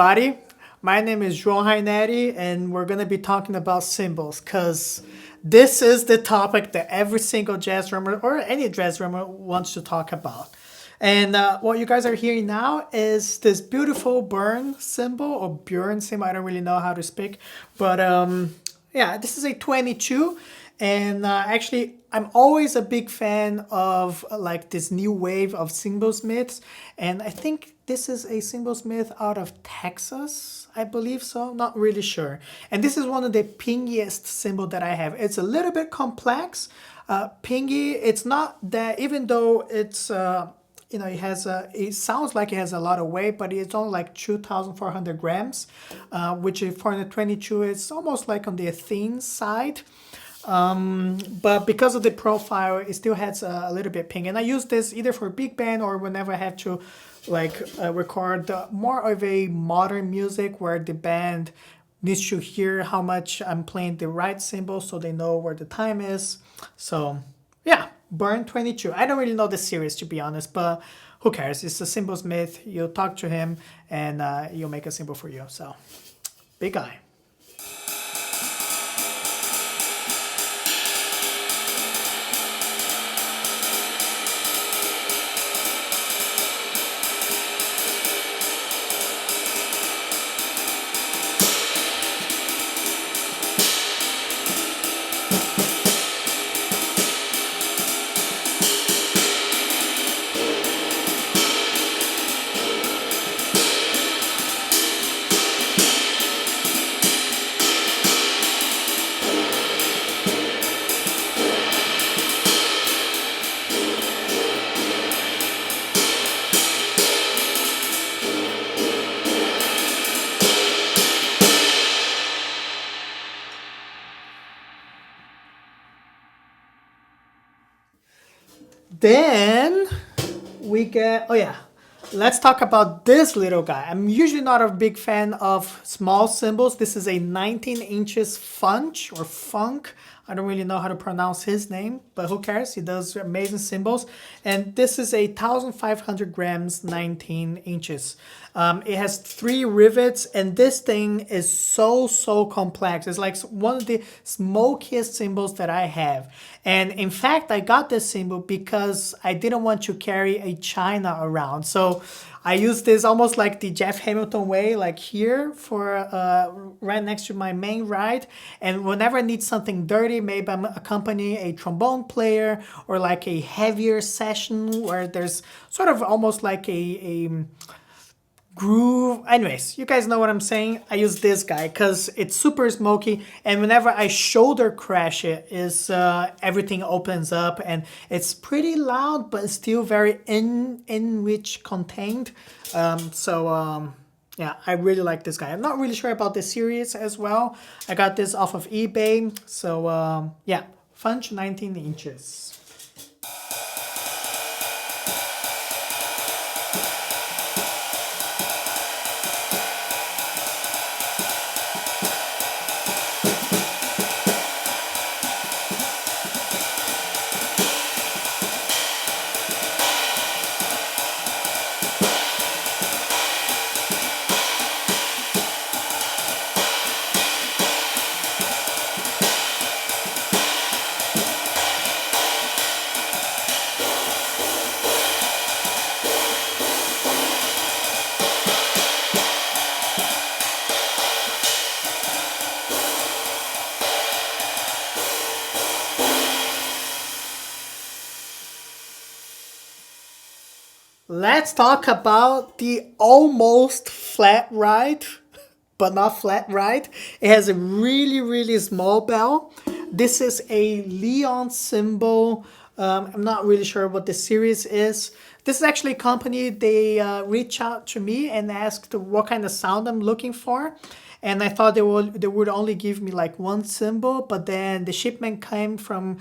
everybody. My name is Joao Raineri, and we're going to be talking about cymbals because this is the topic that every single jazz drummer or any jazz drummer wants to talk about. And what you guys are hearing now is this beautiful Byrne cymbal or Byrne cymbal. I don't really know how to speak, but yeah, this is a 22. And actually, I'm always a big fan of like this new wave of cymbal-smiths. And I think this is a cymbal-smith out of Texas, I believe so. Not really sure. And this is one of the pingiest cymbal that I have. It's a little bit complex. Pingy, it's not that, even though it's, you know, it sounds like it has a lot of weight, but it's only like 2,400 grams, which for the 22, it's almost like on the thin side. But because of the profile, it still has a little bit ping. And I use this either for big band or whenever I have to like record more of a modern music where the band needs to hear how much I'm playing the right cymbal so they know where the time is. So yeah, Byrne 22. I don't really know the series, to be honest, but who cares? It's a cymbal-smith. You talk to him and you'll make a cymbal for you. So big guy. Then we get, oh yeah, let's talk about this little guy. I'm usually not a big fan of small cymbals. This is a 19 inches Funch or Funk. I don't really know how to pronounce his name, but who cares? He does amazing cymbals. And this is a 1,500 grams, 19 inches. It has 3 rivets, and this thing is so complex. It's like one of the smokiest cymbals that I have. And in fact, I got this cymbal because I didn't want to carry a china around. So I use this almost like the Jeff Hamilton way, like here for right next to my main ride. And whenever I need something dirty, maybe I'm accompanying a trombone player or like a heavier session where there's sort of almost like a groove. Anyways, you guys know what I'm saying. I use this guy because it's super smoky, and whenever I shoulder crash it, everything opens up and it's pretty loud, but it's still very in which contained. Yeah, I really like this guy. I'm not really sure about the series as well. I got this off of eBay. So yeah, Funch 19 inches. Let's talk about the almost flat ride, but not flat ride. It has a really small bell. This is a Leon cymbal. I'm not really sure what the series is. This is actually a company, they reached out to me and asked what kind of sound I'm looking for. And I thought they would only give me like one cymbal, but then the shipment came from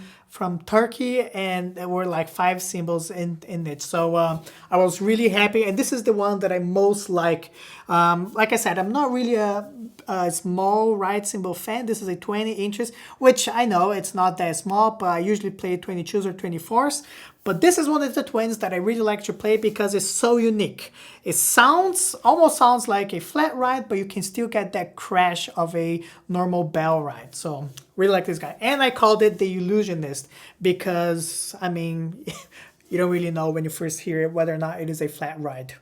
Turkey and there were like 5 cymbals in it. So I was really happy, and this is the one that I most like. Like I said, I'm not really a small ride cymbal fan. This is a 20 inches, which I know it's not that small, but I usually play 22s or 24s. But this is one of the twins that I really like to play because it's so unique. It almost sounds like a flat ride, but you can still get that crash of a normal bell ride. So really like this guy. And I called it the Illusionist because, I mean, you don't really know when you first hear it whether or not it is a flat ride.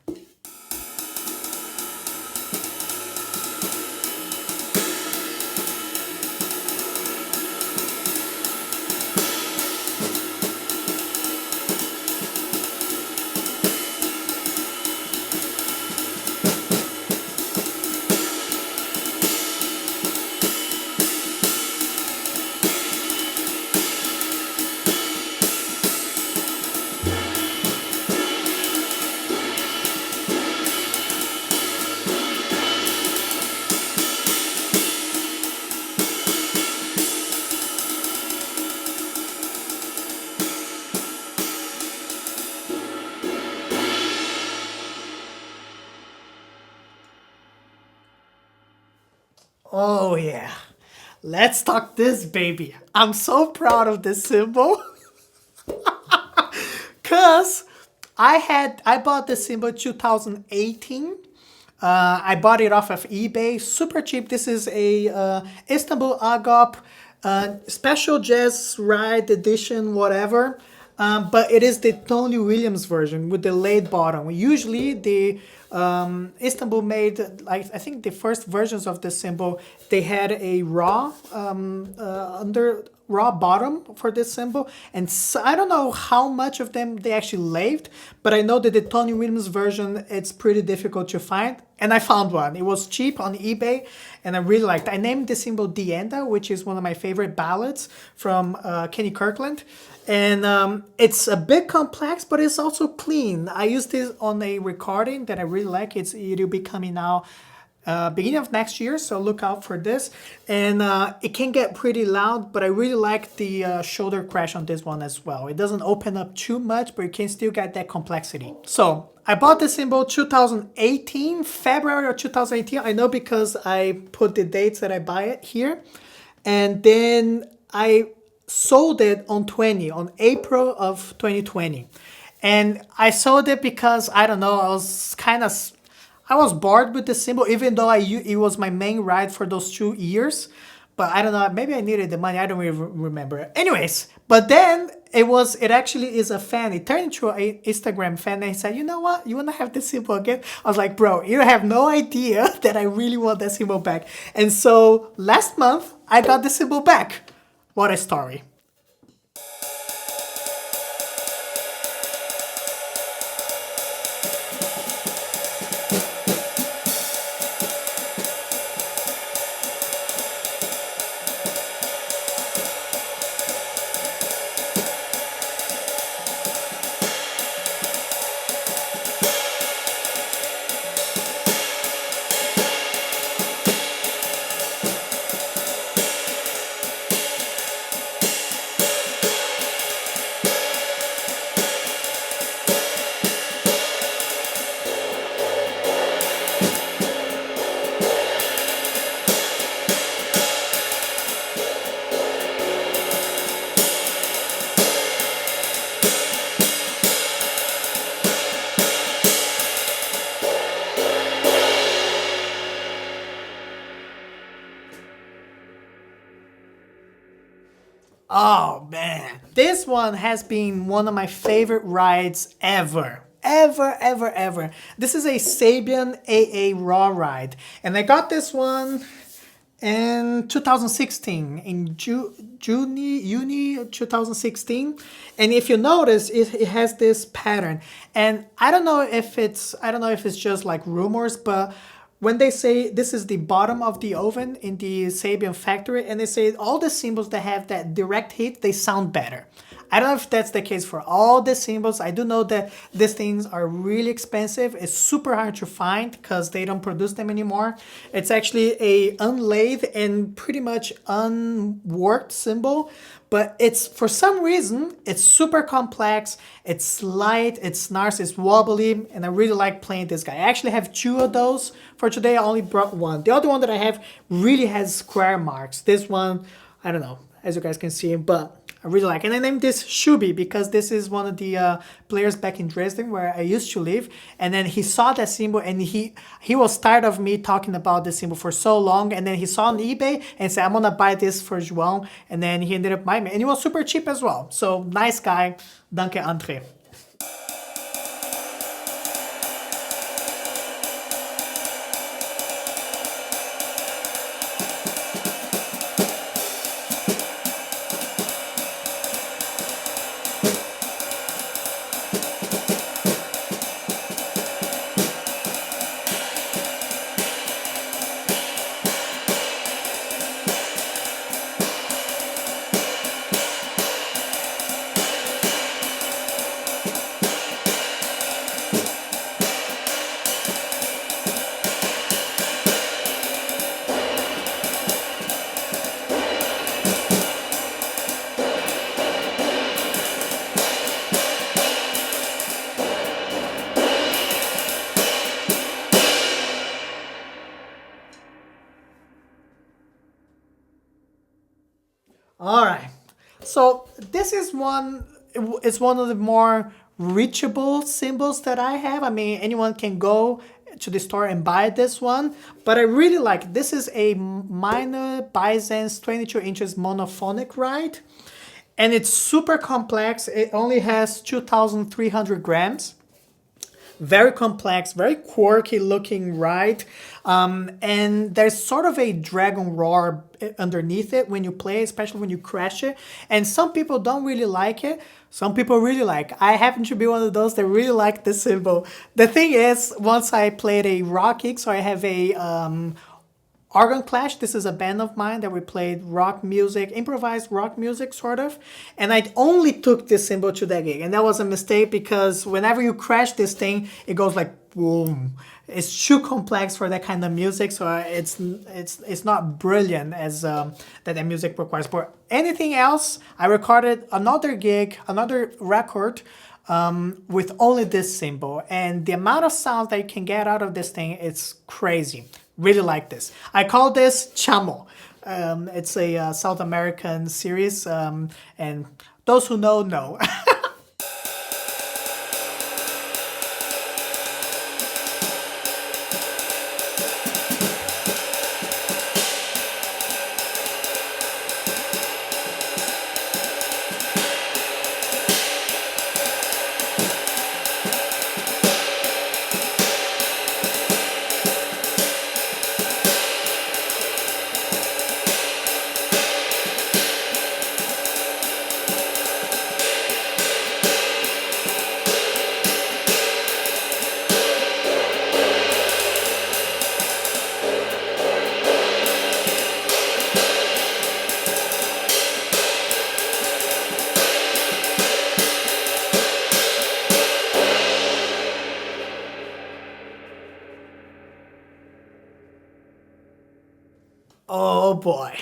Oh yeah, let's talk this baby. I'm so proud of this cymbal. Cause I bought this cymbal 2018. I bought it off of eBay, super cheap. This is a Istanbul Agop special Jazz Ride edition, whatever. But it is the Tony Williams version with the laid bottom. Usually the Istanbul made, like, I think the first versions of the cymbal, they had a raw raw bottom for this cymbal, and so I don't know how much of them they actually laved, but I know that the Tony Williams version, it's pretty difficult to find, and I found one. It was cheap on eBay, and I really liked it. I named the cymbal Dienda, which is one of my favorite ballads from Kenny Kirkland, and it's a bit complex, but it's also clean. I used this on a recording that I really like. It'll be coming out beginning of next year, so look out for this. And it can get pretty loud, but I really like the shoulder crash on this one as well. It doesn't open up too much, but you can still get that complexity. So I bought the cymbal 2018, February of 2018. I know because I put the dates that I buy it here. And then I sold it on April of 2020. And I sold it because, I don't know, I was bored with the cymbal, even though it was my main ride for those 2 years. But I don't know, maybe I needed the money. I don't really remember. Anyways, but then it actually is a fan. It turned into an Instagram fan, and he said, you know what? You want to have the cymbal again? I was like, bro, you have no idea that I really want that cymbal back. And so last month, I got the cymbal back. What a story. Oh man, this one has been one of my favorite rides ever. Ever. This is a Sabian AA raw ride, and I got this one in 2016, in June 2016. And if you notice, it has this pattern, and I don't know if it's just like rumors, but when they say this is the bottom of the oven in the Sabian factory, and they say all the cymbals that have that direct heat, they sound better. I don't know if that's the case for all the cymbals. I do know that these things are really expensive. It's super hard to find because they don't produce them anymore. It's actually a unlathed and pretty much unworked cymbal, but it's, for some reason, it's super complex, it's light, it snarls, it's wobbly, and I really like playing this guy. I actually have 2 of those. For today, I only brought 1. The other one that I have really has square marks. This one, I don't know, as you guys can see, but I really like. And I named this Shubi because this is one of the players back in Dresden where I used to live. And then he saw that cymbal and he was tired of me talking about this cymbal for so long. And then he saw on eBay and said, I'm gonna buy this for João. And then he ended up buying it. And it was super cheap as well. So nice guy. Danke, André. All right. So this is one. It's one of the more reachable cymbals that I have. I mean, anyone can go to the store and buy this one. But I really like. This is a Meinl Byzance 22 inches monophonic ride, and it's super complex. It only has 2,300 grams. Very complex, very quirky looking ride. And there's sort of a dragon roar underneath it when you play, especially when you crash it. And some people don't really like it. Some people really like. I happen to be one of those that really like this cymbal. The thing is, once I played a rock gig, so I have a Organ Clash. This is a band of mine that we played rock music, improvised rock music, sort of. And I only took this cymbal to that gig. And that was a mistake because whenever you crash this thing, it goes like boom. It's too complex for that kind of music, so it's not brilliant as that music requires. But anything else, I recorded another gig, another record with only this cymbal. And the amount of sound that you can get out of this thing, it's crazy. Really like this. I call this Chamo. It's a South American series, and those who know, know. Oh boy,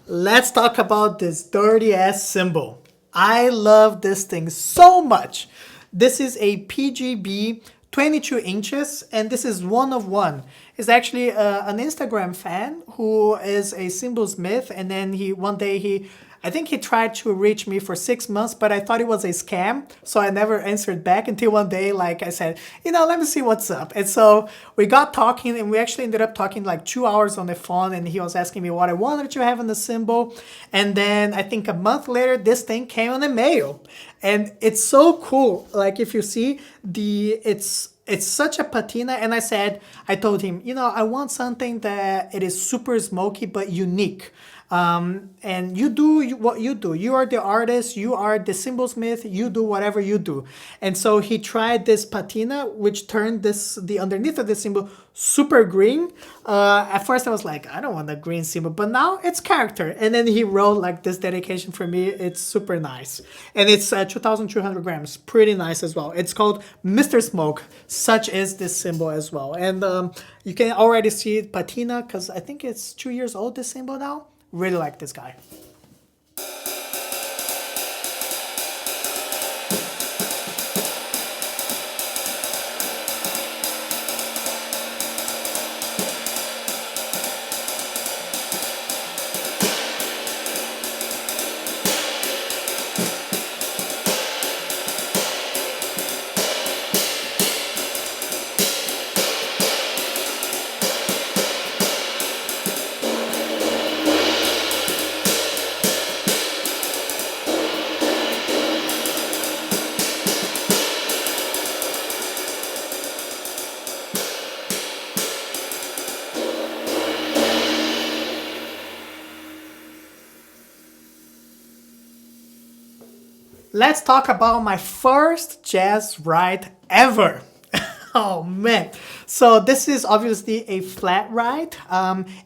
let's talk about this dirty ass cymbal. I love this thing so much. This is a PGB 22 inches, and this is one of one. It's actually an Instagram fan who is a cymbal-smith, and then one day I think he tried to reach me for 6 months, but I thought it was a scam, so I never answered back until one day, like I said, let me see what's up. And so we got talking, and we actually ended up talking like 2 hours on the phone, and he was asking me what I wanted to have in the cymbal. And then I think a month later, this thing came on the mail. And it's so cool. Like if you see, it's such a patina. And I told him, I want something that it is super smoky but unique. And you do what you do. You are the artist, you are the cymbal-smith, you do whatever you do. And so he tried this patina, which turned the underneath of the cymbal super green. At first I was like, I don't want a green cymbal, but now it's character. And then he wrote like this dedication for me. It's super nice. And it's 2,200 grams. Pretty nice as well. It's called Mr. Smoke. Such is this cymbal as well. And you can already see patina because I think it's 2 years old, this cymbal now. Really like this guy. let's talk about my first jazz ride ever. Oh man. So this is obviously a flat ride.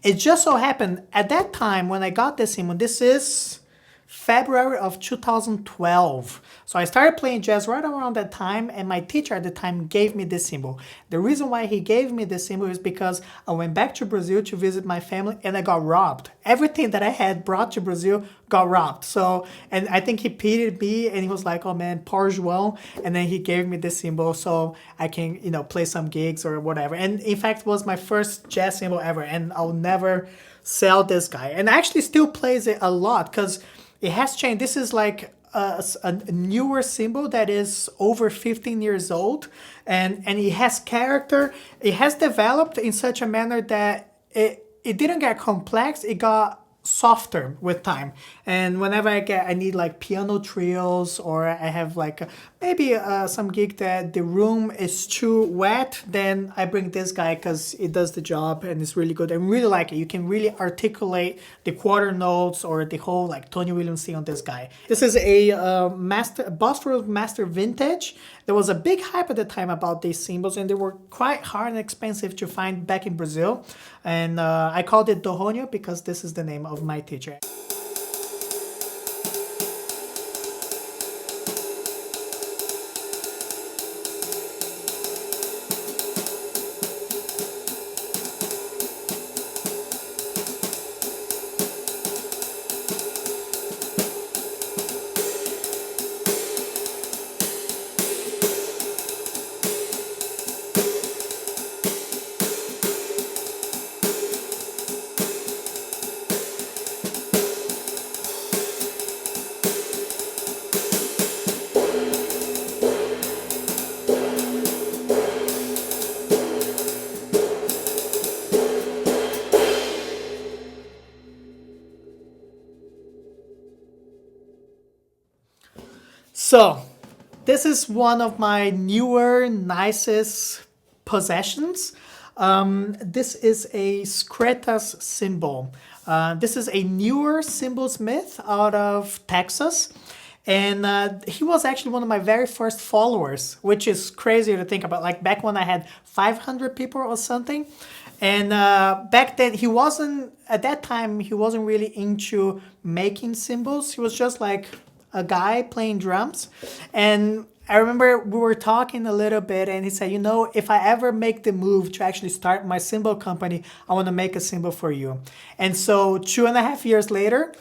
It just so happened at that time when I got this cymbal, this is February of 2012. So I started playing jazz right around that time, and my teacher at the time gave me this cymbal. The reason why he gave me this cymbal is because I went back to Brazil to visit my family and I got robbed. Everything that I had brought to Brazil got robbed. So, and I think he pitied me and he was like, oh man, poor João. And then he gave me this cymbal so I can, play some gigs or whatever. And in fact, it was my first jazz cymbal ever, and I'll never sell this guy. And I actually still plays it a lot because it has changed. This is like a newer cymbal that is over 15 years old, and it has character. It has developed in such a manner that it didn't get complex. It got softer with time. And whenever I need like piano trios, or I have like maybe some gig that the room is too wet, then I bring this guy because it does the job and it's really good. I really like it. You can really articulate the quarter notes or the whole like Tony Williams thing on this guy. This is a Bosphorus Master Vintage. There was a big hype at the time about these cymbals, and they were quite hard and expensive to find back in Brazil. And I called it Dohonio because this is the name of my teacher. So, this is one of my newer, nicest possessions. This is a Skretas cymbal. This is a newer cymbal-smith out of Texas. And he was actually one of my very first followers, which is crazy to think about. Like back when I had 500 people or something. And back then, at that time, he wasn't really into making cymbals. He was just like a guy playing drums. And I remember we were talking a little bit, and he said, if I ever make the move to actually start my cymbal company, I want to make a cymbal for you. And so 2.5 years later,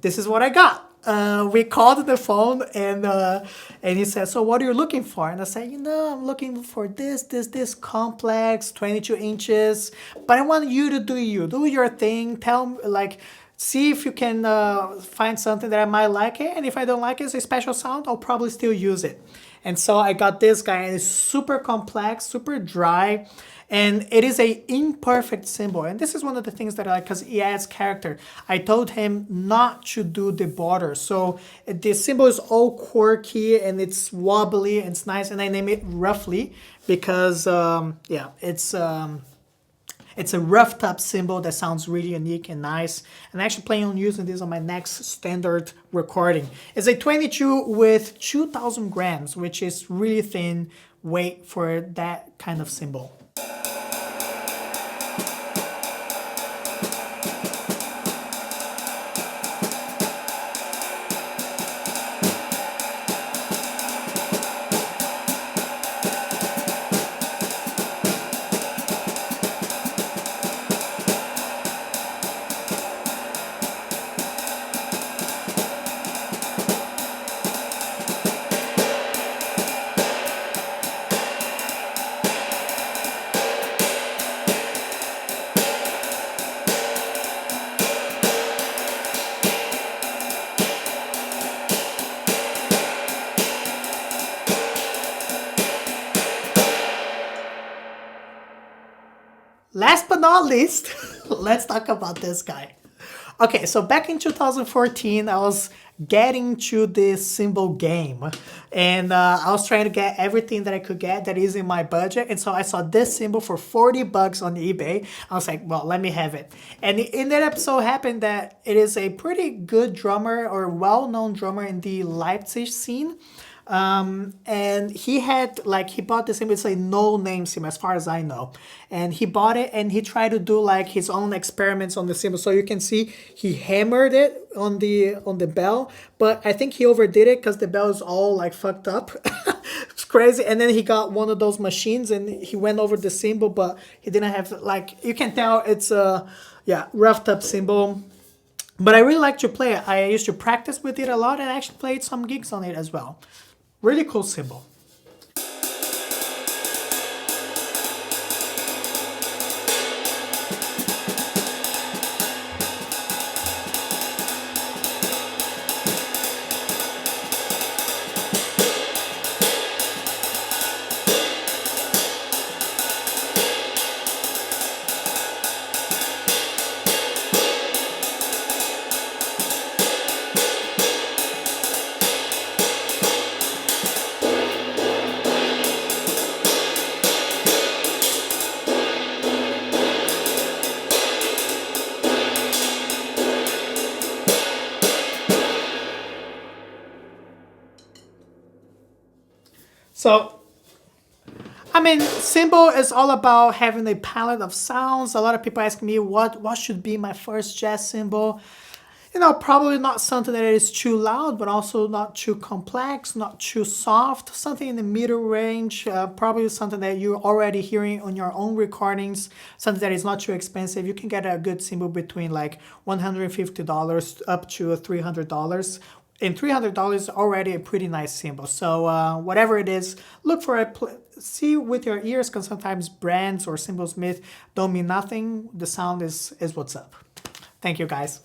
this is what I got. We called the phone, and he said, so what are you looking for? And I said, I'm looking for this complex, 22 inches, but I want you to do your thing. Tell me, see if you can find something that I might like it. And if I don't like it, it's a special sound, I'll probably still use it. And so I got this guy, and it's super complex, super dry. And it is a imperfect cymbal. And this is one of the things that I like because it adds character. I told him not to do the border. So the cymbal is all quirky and it's wobbly and it's nice. And I name it Roughly because, it's a rough top cymbal that sounds really unique and nice. And I actually plan on using this on my next standard recording. It's a 22 with 2,000 grams, which is really thin weight for that kind of cymbal. Last but not least, let's talk about this guy. Okay, so back in 2014, I was getting to this cymbal game. And I was trying to get everything that I could get that is in my budget. And so I saw this cymbal for 40 bucks on eBay. I was like, well, let me have it. And it ended up so happened that it is a pretty good drummer or well-known drummer in the Leipzig scene. And he bought this cymbal. It's a no-name cymbal as far as I know, and he bought it and he tried to do like his own experiments on the cymbal. So you can see he hammered it on the bell, but I think he overdid it because the bell is all like fucked up. It's crazy. And then he got one of those machines and he went over the cymbal, but he didn't have, like, you can tell it's a roughed up cymbal. But I really like to play it. I used to practice with it a lot and actually played some gigs on it as well. Really cool cymbal. So, I mean, cymbal is all about having a palette of sounds. A lot of people ask me what should be my first jazz cymbal. You know, probably not something that is too loud, but also not too complex, not too soft. Something in the middle range, probably something that you're already hearing on your own recordings. Something that is not too expensive. You can get a good cymbal between like $150 up to $300. And $300 is already a pretty nice cymbal. So whatever it is, look for it. See with your ears, because sometimes brands or cymbal-smith don't mean nothing. The sound is what's up. Thank you, guys.